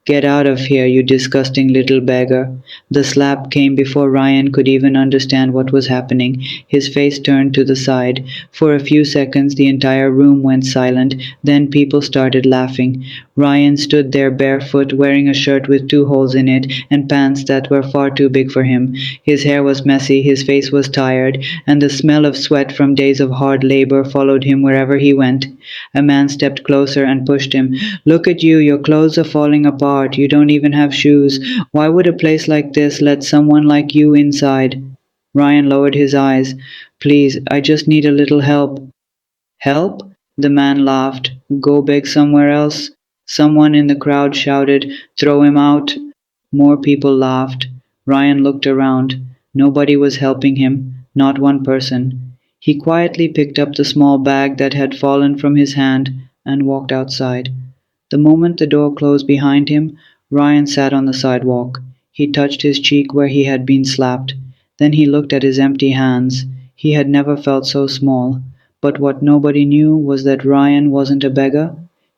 "Get out of here, you disgusting little beggar." The slap came before Ryan could even understand what was happening. His face turned to the side. For a few seconds, the entire room went silent. Then people started laughing. Ryan stood there barefoot, wearing a shirt with two holes in it and pants that were far too big for him. His hair was messy, his face was tired, and the smell of sweat from days of hard labor followed him wherever he went. A man stepped closer and pushed him. "Look at you, your clothes are falling apart. You don't even have shoes. Why would a place like this let someone like you inside?" Ryan lowered his eyes. "Please, I just need a little help." "Help?" The man laughed. "Go beg somewhere else." Someone in the crowd shouted, "Throw him out." More people laughed. Ryan looked around. Nobody was helping him, not one person. He quietly picked up the small bag that had fallen from his hand and walked outside. The moment the door closed behind him, Ryan sat on the sidewalk. He touched his cheek where he had been slapped. Then he looked at his empty hands. He had never felt so small. But what nobody knew was that Ryan wasn't a beggar.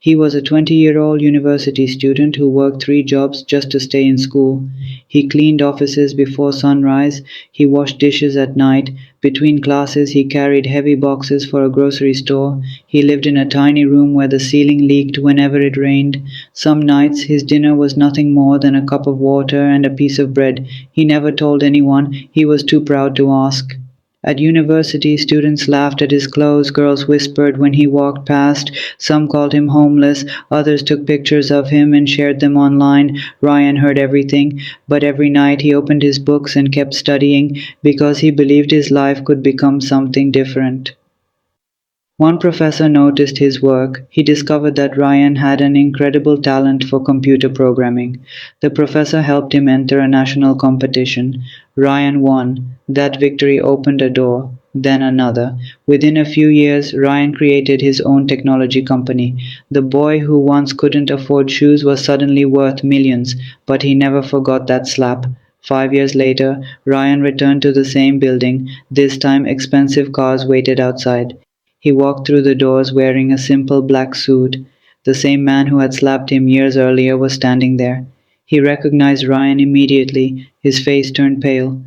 He was a 20-year-old university student who worked 3 jobs just to stay in school. He cleaned offices before sunrise, he washed dishes at night, between classes he carried heavy boxes for a grocery store, he lived in a tiny room where the ceiling leaked whenever it rained. Some nights his dinner was nothing more than a cup of water and a piece of bread. He never told anyone, he was too proud to ask. At university, students laughed at his clothes, girls whispered when he walked past, some called him homeless, others took pictures of him and shared them online. Ryan heard everything, but every night he opened his books and kept studying because he believed his life could become something different. One professor noticed his work. He discovered that Ryan had an incredible talent for computer programming. The professor helped him enter a national competition. Ryan won. That victory opened a door, then another. Within a few years, Ryan created his own technology company. The boy who once couldn't afford shoes was suddenly worth millions, but he never forgot that slap. 5 years later, Ryan returned to the same building. This time, expensive cars waited outside. He walked through the doors wearing a simple black suit. The same man who had slapped him years earlier was standing there. He recognized Ryan immediately. His face turned pale.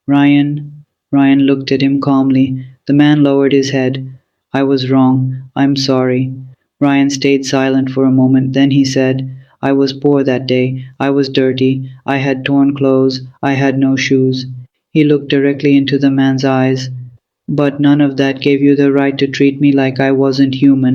"Ryan." Ryan looked at him calmly. The man lowered his head. "I was wrong. I'm sorry." Ryan stayed silent for a moment. Then he said, "I was poor that day. I was dirty. I had torn clothes. I had no shoes." He looked directly into the man's eyes. "But none of that gave you the right to treat me like I wasn't human."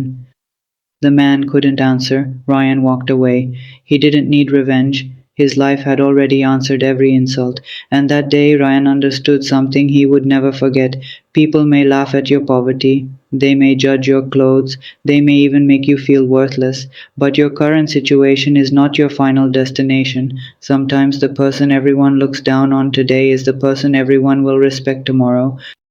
The man couldn't answer. Ryan walked away. He didn't need revenge. His life had already answered every insult, and that day Ryan understood something he would never forget. People may laugh at your poverty, they may judge your clothes, they may even make you feel worthless, but your current situation is not your final destination. Sometimes the person everyone looks down on today is the person everyone will respect tomorrow.